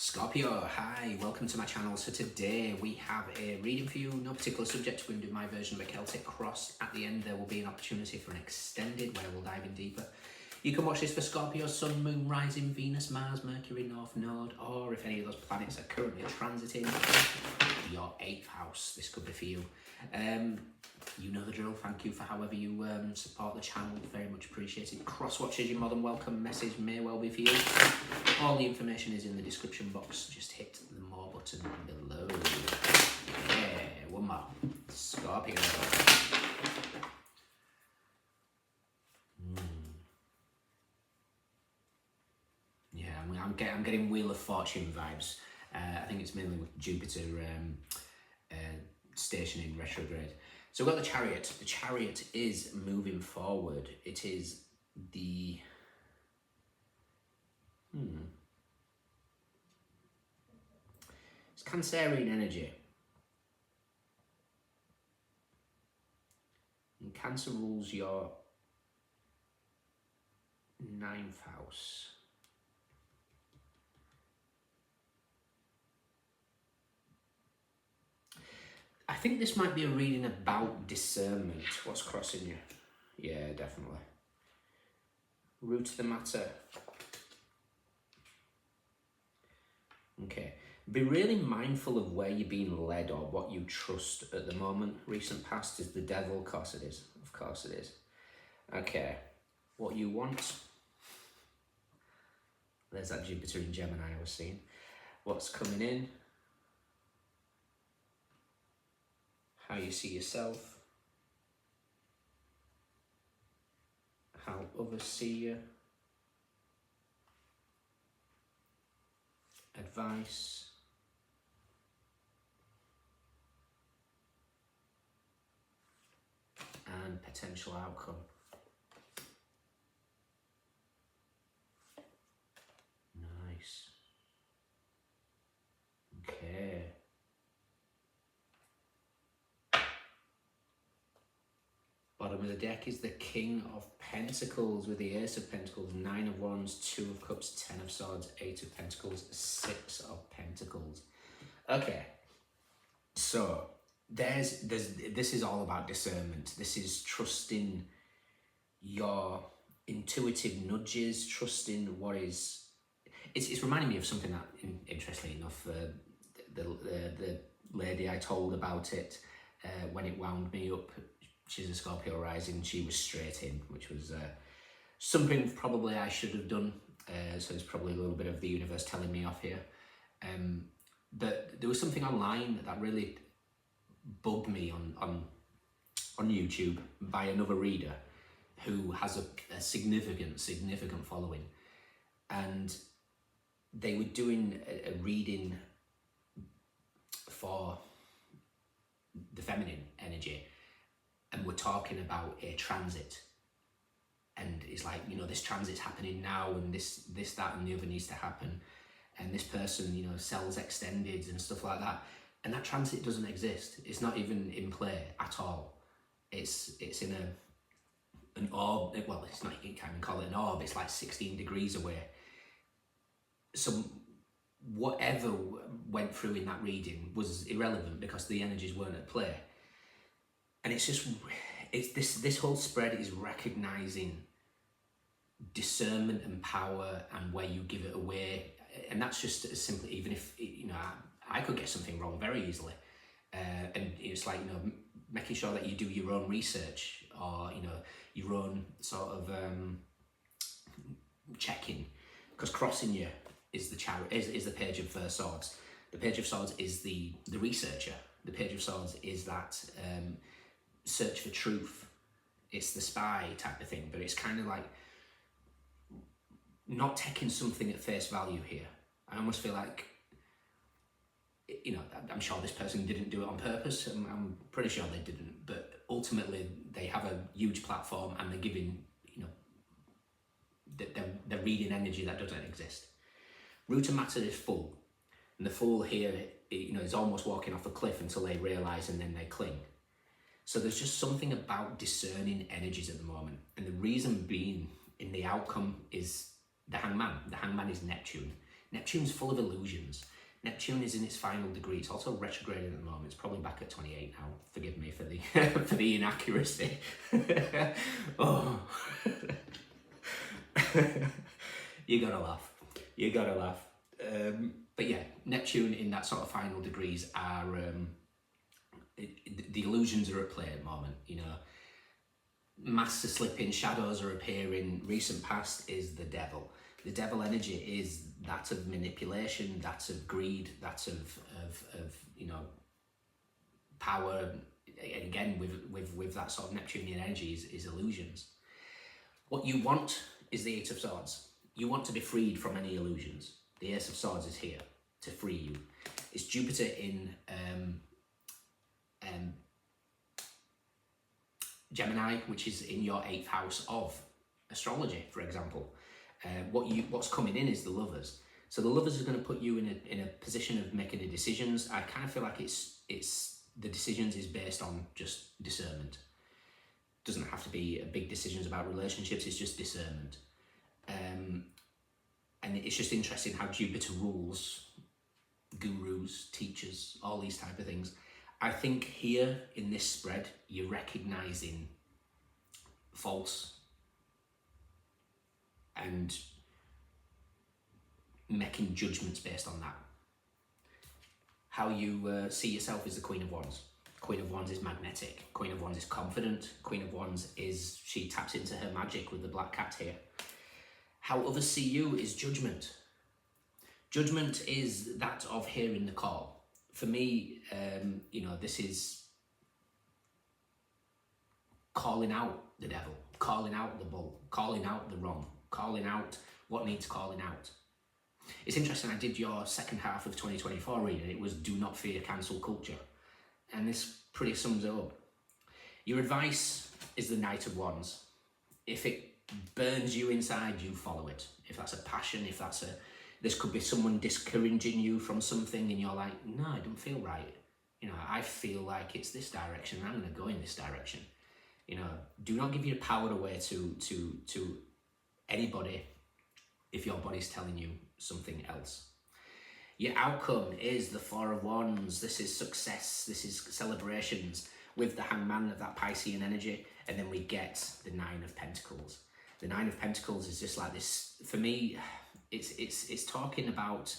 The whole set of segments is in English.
Scorpio, hi, welcome to my channel. So today we have a reading for you, no particular subject. We're going to do my version of a Celtic cross. At the end there will be an opportunity for an extended where we'll dive in deeper. You can watch this for Scorpio, Sun, Moon, Rising, Venus, Mars, Mercury, North Node, or if any of those planets are currently transiting your 8th house. This could be for you. You know the drill. Thank you for however you support the channel. Very much appreciated. Cross watches, you're more than welcome. Message may well be for you. All the information is in the description box. Just hit the more button below. Yeah, one more. Scorpio. Yeah, I'm getting Wheel of Fortune vibes. I think it's mainly with Jupiter stationing retrograde. So we've got the Chariot. The Chariot is moving forward. It is the... It's Cancerian energy. And Cancer rules your 9th house. I think this might be a reading about discernment. What's crossing you? Yeah, definitely. Root of the matter. Okay. Be really mindful of where you're being led or what you trust at the moment. Recent past is the devil. Of course it is. Of course it is. Okay. What you want. There's that Jupiter in Gemini I was seeing. What's coming in. How you see yourself, how others see you, advice, and potential outcome. Nice. Okay. Bottom of the deck is the King of Pentacles with the Ace of Pentacles, 9 of Wands, 2 of Cups, 10 of Swords, 8 of Pentacles, 6 of Pentacles. Okay, so this is all about discernment. This is trusting your intuitive nudges, trusting what is... It's reminding me of something that, interestingly enough, the lady I told about it, when it wound me up, she's a Scorpio rising, she was straight in, which was something probably I should have done. So it's probably a little bit of the universe telling me off here. But there was something online that really bugged me on YouTube by another reader who has a significant following. And they were doing a reading for the feminine energy. And we're talking about a transit, and it's like, you know, this transit's happening now, and this, that, and the other needs to happen, and this person, you know, sells extendeds and stuff like that, and that transit doesn't exist. It's not even in play at all. It's in an orb. Well, it's not. You can't even call it an orb. It's like 16 degrees away. So whatever went through in that reading was irrelevant because the energies weren't at play. And it's just, this whole spread is recognizing discernment and power and where you give it away. And that's just as simply, even if, you know, I could get something wrong very easily. And it's like, you know, making sure that you do your own research or, you know, your own sort of checking. Because crossing you is the is the Page of Swords. The Page of Swords is the researcher. The Page of Swords is that... search for truth. It's the spy type of thing, but it's kind of like not taking something at face value here. I almost feel like, you know, I'm sure this person didn't do it on purpose. I'm pretty sure they didn't, but ultimately they have a huge platform and they're giving, you know, they're reading energy that doesn't exist. Root of matter is full, and the fool here, you know, is almost walking off a cliff until they realise and then they cling. So there's just something about discerning energies at the moment. And the reason being in the outcome is the Hangman. The Hangman is Neptune. Neptune's full of illusions. Neptune is in its final degree. It's also retrograding at the moment. It's probably back at 28 now. Forgive me for the for the inaccuracy. Oh. You gotta laugh. You gotta laugh. But yeah, Neptune in that sort of final degrees are the illusions are at play at the moment. You know, masks are slipping, shadows are appearing. Recent past is the devil. The devil energy is that of manipulation, that's of greed, that's of you know, power. And again, with that sort of Neptunian energy is illusions. What you want is the Eight of Swords. You want to be freed from any illusions. The Ace of Swords is here to free you. It's Jupiter in Gemini, which is in your 8th house of astrology, for example. What's coming in is the Lovers. So the Lovers are going to put you in a position of making the decisions. I kind of feel like it's the decisions is based on just discernment. Doesn't have to be big decisions about relationships. It's just discernment. And it's just interesting how Jupiter rules gurus, teachers, all these type of things. I think here in this spread, you're recognizing faults and making judgments based on that. How you see yourself is the Queen of Wands. Queen of Wands is magnetic. Queen of Wands is confident. Queen of Wands is, she taps into her magic with the black cat here. How others see you is judgment. Judgment is that of hearing the call. For me, you know, this is calling out the devil, calling out the bull, calling out the wrong, calling out what needs calling out. It's interesting, I did your second half of 2024 reading. It was do not fear cancel culture. And this pretty sums it up. Your advice is the Knight of Wands. If it burns you inside, you follow it. If that's a passion, if that's this could be someone discouraging you from something and you're like, no, I don't feel right. You know, I feel like it's this direction and I'm going to go in this direction. You know, do not give your power away to anybody if your body's telling you something else. Your outcome is the Four of Wands. This is success. This is celebrations with the Hangman of that Piscean energy. And then we get the Nine of Pentacles. The Nine of Pentacles is just like this. For me, it's talking about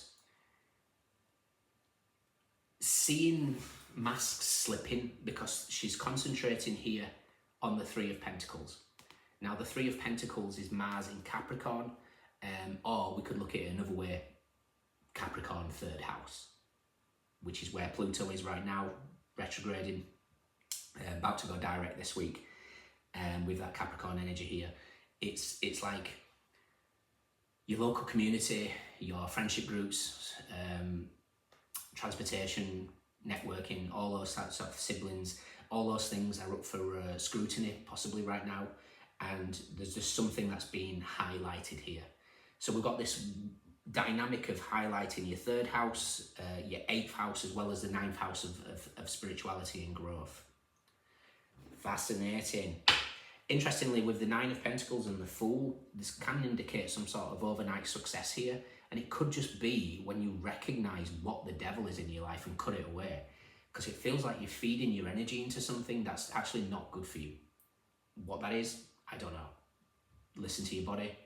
seeing masks slipping because she's concentrating here on the Three of Pentacles. Now, the Three of Pentacles is Mars in Capricorn, or we could look at it another way, Capricorn 3rd house, which is where Pluto is right now, retrograding, about to go direct this week, with that Capricorn energy here. It's like your local community, your friendship groups, transportation, networking, all those sorts of siblings, all those things are up for scrutiny possibly right now, and there's just something that's being highlighted here. So we've got this dynamic of highlighting your 3rd house, your 8th house, as well as the 9th house of spirituality and growth. Fascinating. Interestingly, with the Nine of Pentacles and the Fool, this can indicate some sort of overnight success here, and it could just be when you recognize what the devil is in your life and cut it away, because it feels like you're feeding your energy into something that's actually not good for you. What that is, I don't know. Listen to your body.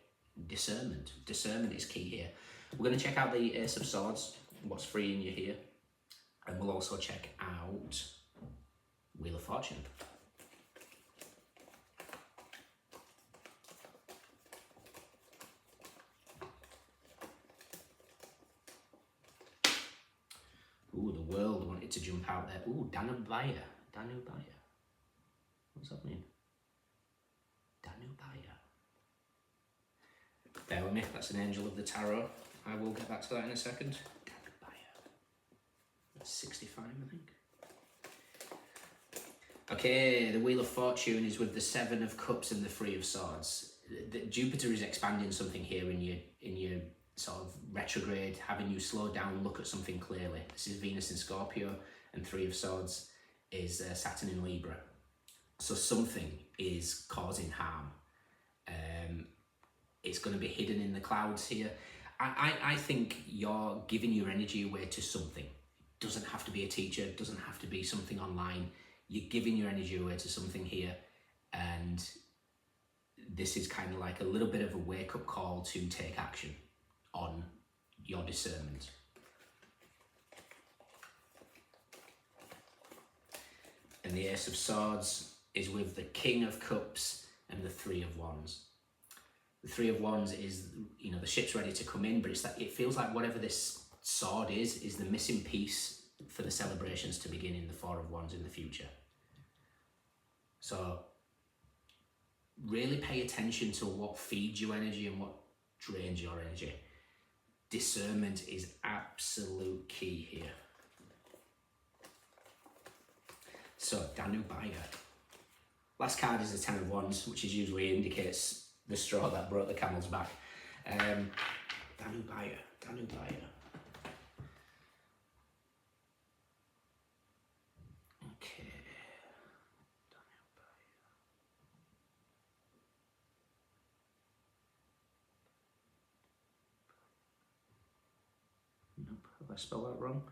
Discernment. Discernment is key here. We're going to check out the Ace of Swords, what's freeing you here, and we'll also check out Wheel of Fortune. Ooh, the world wanted to jump out there. Ooh, Danubaya. Danubaya. What's that mean? Danubaya. Bear with me, that's an angel of the tarot. I will get back to that in a second. Danubaya. That's 65, I think. Okay, the Wheel of Fortune is with the Seven of Cups and the Three of Swords. Jupiter is expanding something here in your sort of retrograde, having you slow down, look at something clearly. This is Venus in Scorpio, and Three of Swords is Saturn in Libra. So something is causing harm. It's going to be hidden in the clouds here. I think you're giving your energy away to something. It doesn't have to be a teacher, it doesn't have to be something online. You're giving your energy away to something here, and this is kind of like a little bit of a wake-up call to take action on your discernment. And the Ace of Swords is with the King of Cups and the Three of Wands. The Three of Wands is, you know, the ship's ready to come in, but it's that it feels like whatever this sword is the missing piece for the celebrations to begin in the Four of Wands in the future. So really pay attention to what feeds you energy and what drains your energy. Discernment is absolute key here. So, Danubaya. Last card is the Ten of Wands, which is usually indicates the straw that broke the camel's back. Danubaya. Okay. Nope, have I spelled that wrong?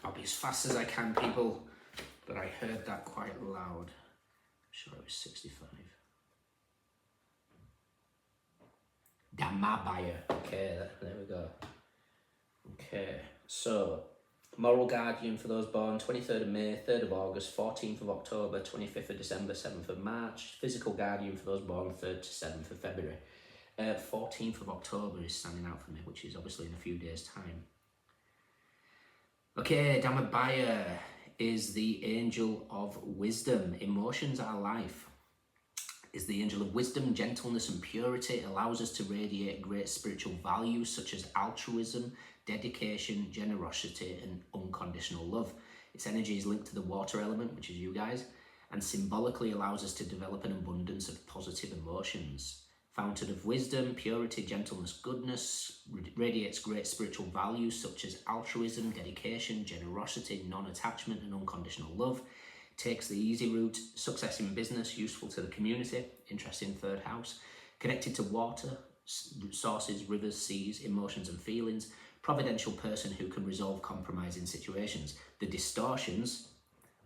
I'll be as fast as I can, people, but I heard that quite loud. I'm sure it was 65. Damabaya. Okay, there we go. Okay, so moral guardian for those born 23rd of May, 3rd of August, 14th of October, 25th of December, 7th of March. Physical guardian for those born 3rd to 7th of February. 14th of October is standing out for me, which is obviously in a few days' time. Okay, Damabaya is the angel of wisdom. Emotions are life. Is the angel of wisdom, gentleness and purity. It allows us to radiate great spiritual values such as altruism, dedication, generosity and unconditional love. Its energy is linked to the water element, which is you guys, and symbolically allows us to develop an abundance of positive emotions. Fountain of wisdom, purity, gentleness, goodness, radiates great spiritual values such as altruism, dedication, generosity, non-attachment and unconditional love. Takes the easy route, success in business, useful to the community, interesting third house, connected to water, sources, rivers, seas, emotions and feelings, providential person who can resolve compromising situations. The distortions,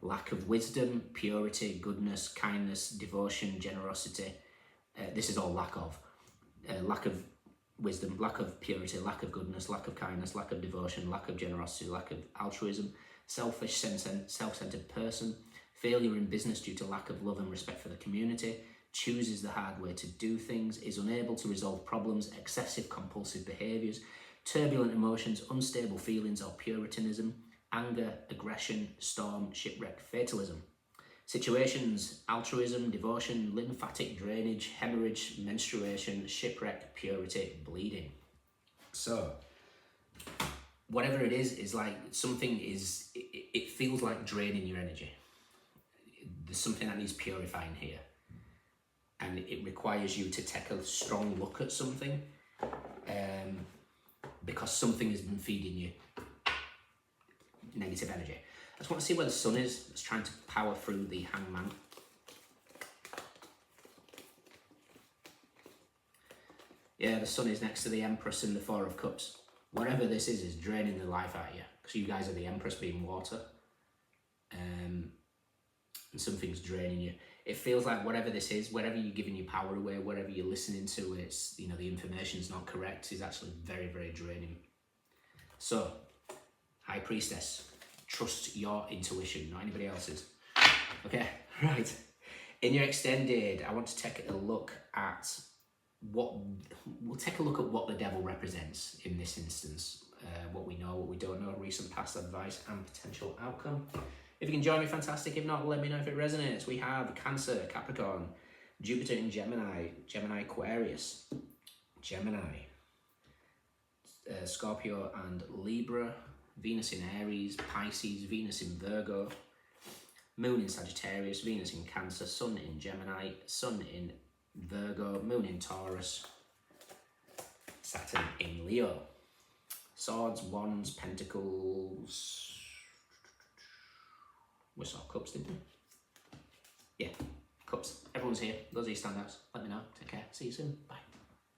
lack of wisdom, purity, goodness, kindness, devotion, generosity, this is all lack of wisdom, lack of purity, lack of goodness, lack of kindness, lack of devotion, lack of generosity, lack of altruism, selfish, self-centered person, failure in business due to lack of love and respect for the community, chooses the hard way to do things, is unable to resolve problems, excessive compulsive behaviours, turbulent emotions, unstable feelings or puritanism, anger, aggression, storm, shipwreck, fatalism. Situations, altruism, devotion, lymphatic drainage, hemorrhage, menstruation, shipwreck, purity, bleeding. So, whatever it is like something is, it feels like draining your energy. There's something that needs purifying here. And it requires you to take a strong look at something because something has been feeding you negative energy. I just want to see where the sun is. It's trying to power through the hangman. Yeah, the sun is next to the Empress in the Four of Cups. Whatever this is draining the life out of you. Because you guys are the Empress being water. And something's draining you. It feels like whatever this is, whatever you're giving your power away, whatever you're listening to, it's, you know, the information's not correct, is actually very, very draining. So, High Priestess. Trust your intuition, not anybody else's. Okay, right. In your extended, I want to take a look at what the devil represents in this instance. What we know, what we don't know, recent past advice and potential outcome. If you can join me, fantastic. If not, let me know if it resonates. We have Cancer, Capricorn, Jupiter in Gemini, Gemini Aquarius, Gemini, Scorpio and Libra, Venus in Aries, Pisces, Venus in Virgo, Moon in Sagittarius, Venus in Cancer, Sun in Gemini, Sun in Virgo, Moon in Taurus, Saturn in Leo. Swords, Wands, Pentacles. We saw Cups, didn't we? Yeah, Cups. Everyone's here. Those are your standouts. Let me know. Take care. See you soon. Bye.